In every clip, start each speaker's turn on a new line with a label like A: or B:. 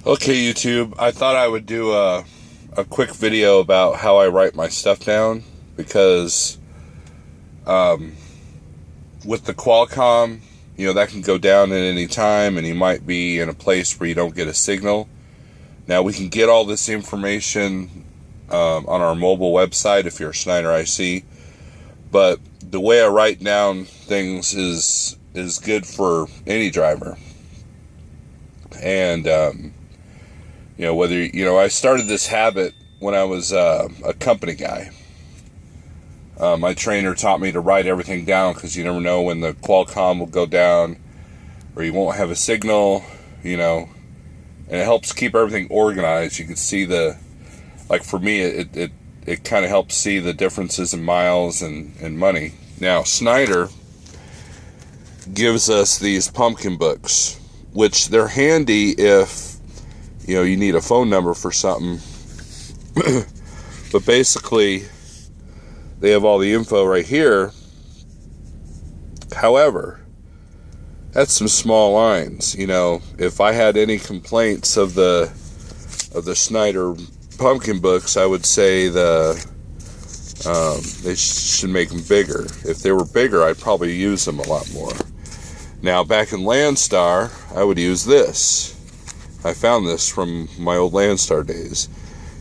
A: Okay, YouTube, I thought I would do a quick video about how I write my stuff down, because with the Qualcomm, that can go down at any time, and you might be in a place where you don't get a signal. Now, we can get all this information on our mobile website if you're a Schneider IC, but the way I write down things is good for any driver. And I started this habit when I was a company guy. My trainer taught me to write everything down, because you never know when the Qualcomm will go down or you won't have a signal, and it helps keep everything organized. You can see for me, it kind of helps see the differences in miles and money. Now, Schneider gives us these pumpkin books, which they're handy if you need a phone number for something. But basically, they have all the info right here. However, that's some small lines. If I had any complaints of the Schneider pumpkin books, I would say they should make them bigger. If they were bigger, I'd probably use them a lot more. Now, back in Landstar, I would use this. I found this from my old Landstar days.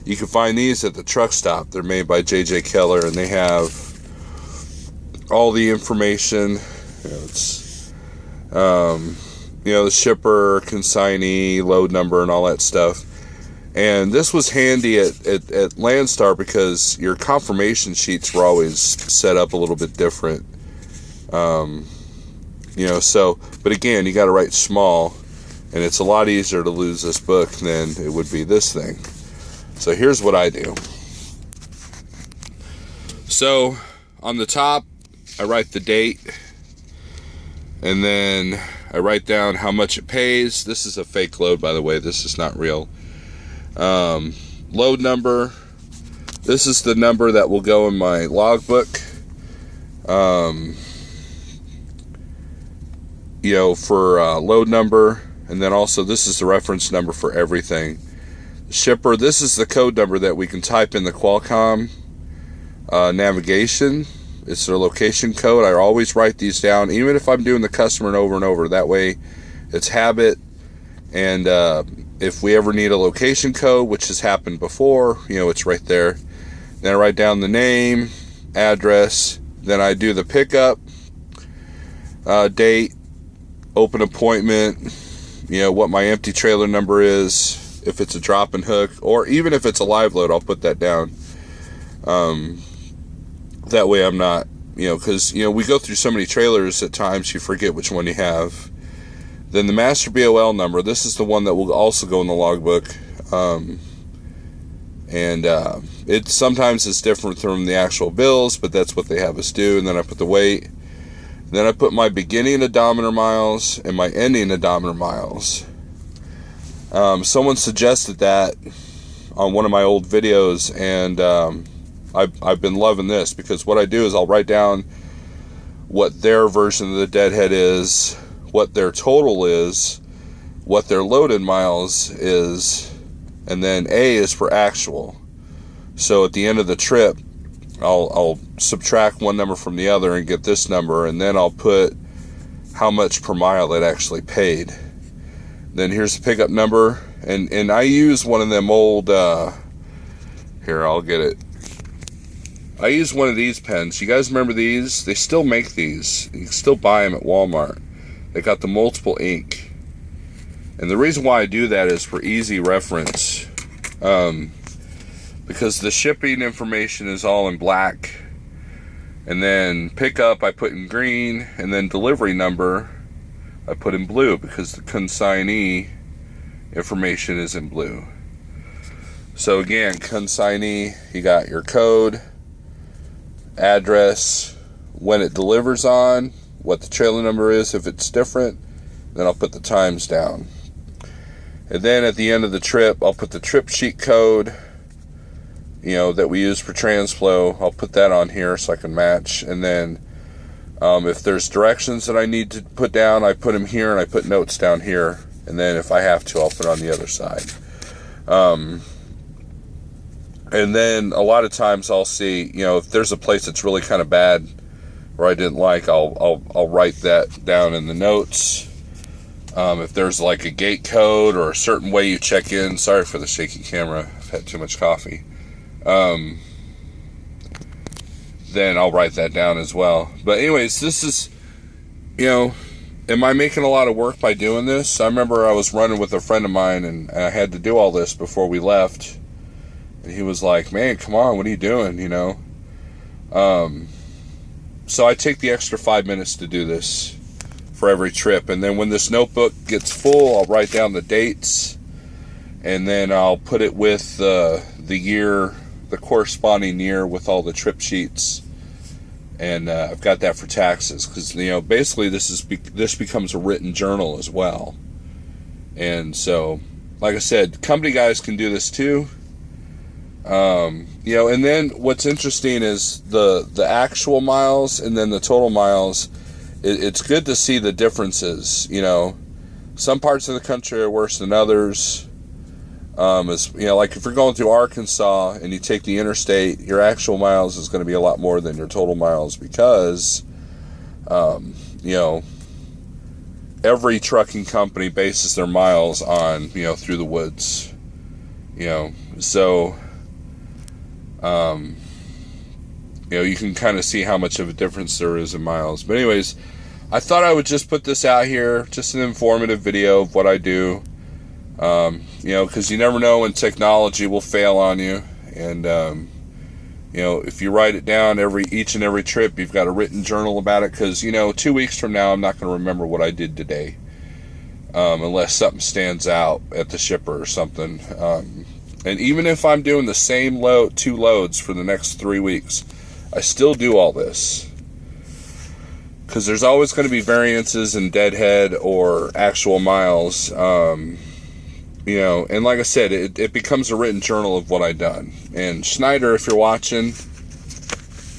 A: You can find these at the truck stop. They're made by J.J. Keller, and they have all the information. The shipper, consignee, load number, and all that stuff. And this was handy at Landstar because your confirmation sheets were always set up a little bit different. But again, you got to write small, and it's a lot easier to lose this book than it would be this thing. So here's what I do. So on the top, I write the date, and then I write down how much it pays. This is a fake load, by the way. This is not real. Load number. This is the number that will go in my logbook. For load number, and then also this is the reference number for everything. Shipper, this is the code number that we can type in the Qualcomm navigation. It's their location code. I always write these down, even if I'm doing the customer and over. That way, it's habit. And if we ever need a location code, which has happened before, it's right there. Then I write down the name, address. Then I do the pickup, date, open appointment, what my empty trailer number is, if it's a drop and hook, or even if it's a live load, I'll put that down. That way I'm not, because, we go through so many trailers at times, you forget which one you have. Then the master BOL number, this is the one that will also go in the logbook. It sometimes is different from the actual bills, but that's what they have us do. And then I put the weight. Then I put my beginning odometer miles and my ending odometer miles. Someone suggested that on one of my old videos, and I've been loving this, because what I do is I'll write down what their version of the deadhead is, what their total is, what their loaded miles is, and then A is for actual. So at the end of the trip, I'll subtract one number from the other and get this number, and then I'll put how much per mile it actually paid. Then here's the pickup number, and I use one of them old, here, I'll get it. I use one of these pens. You guys remember these? They still make these. You can still buy them at Walmart. They got the multiple ink. And the reason why I do that is for easy reference. Because the shipping information is all in black. And then pickup I put in green. And then delivery number I put in blue, because the consignee information is in blue. So again, consignee, you got your code, address, when it delivers on, what the trailer number is if it's different, then I'll put the times down. And then at the end of the trip, I'll put the trip sheet code, that we use for TransFlow. I'll put that on here so I can match. And then If there's directions that I need to put down, I put them here, and I put notes down here. And then if I have to, I'll put it on the other side. And then a lot of times I'll see, you know, if there's a place that's really kind of bad or I didn't like, I'll write that down in the notes. If there's like a gate code or a certain way you check in, sorry for the shaky camera, I've had too much coffee. Then I'll write that down as well. But anyways, this is, you know, am I making a lot of work by doing this? I remember I was running with a friend of mine and I had to do all this before we left. And he was like, man, come on, what are you doing, you know? So I take the extra 5 minutes to do this for every trip. And then when this notebook gets full, I'll write down the dates. And then I'll put it with the year, the corresponding year with all the trip sheets. And I've got that for taxes. Because, you know, basically this becomes a written journal as well. And so, like I said, company guys can do this too. You know, and then what's interesting is the actual miles and then the total miles. It's good to see the differences. You know, some parts of the country are worse than others. As you know, like if you're going through Arkansas and you take the interstate, your actual miles is going to be a lot more than your total miles because, you know, every trucking company bases their miles on, you know, through the woods. You know, so. You know, you can kind of see how much of a difference there is in miles. But anyways, I thought I would just put this out here, just an informative video of what I do. You know, because you never know when technology will fail on you. And, you know, if you write it down each and every trip, you've got a written journal about it. Because, you know, 2 weeks from now, I'm not going to remember what I did today. Unless something stands out at the shipper or something. And even if I'm doing the same 2 loads for the next 3 weeks, I still do all this. Because there's always going to be variances in deadhead or actual miles. You know, and like I said, it becomes a written journal of what I've done. And Schneider, if you're watching,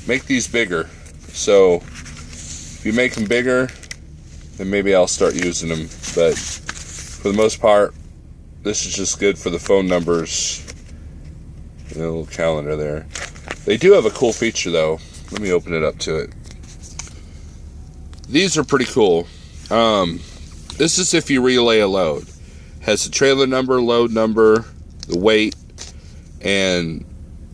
A: make these bigger. So if you make them bigger, then maybe I'll start using them. But for the most part, this is just good for the phone numbers. And a little calendar there. They do have a cool feature though. Let me open it up to it. These are pretty cool. This is if you relay a load. Has the trailer number, load number, the weight, and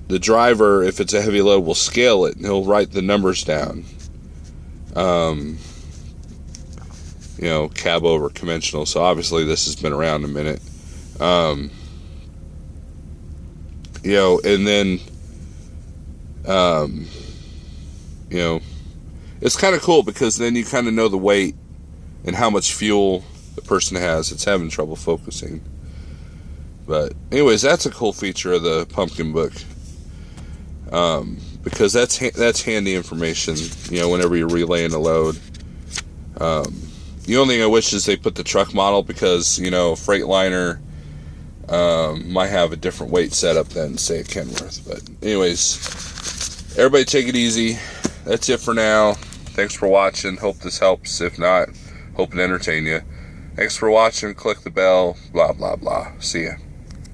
A: the driver, if it's a heavy load, will scale it and he'll write the numbers down. You know, cab over conventional. So obviously this has been around a minute. You know, and then, you know, it's kind of cool because then you kind of know the weight and how much fuel the person has. It's having trouble focusing. But anyways, that's a cool feature of the Pumpkin book. Because that's handy information, you know, whenever you're relaying a load. The only thing I wish is they put the truck model because, you know, Freightliner might have a different weight setup than, say, a Kenworth. But anyways, everybody take it easy. That's it for now. Thanks for watching. Hope this helps. If not, hope it entertained you. Thanks for watching. Click the bell. Blah, blah, blah. See ya.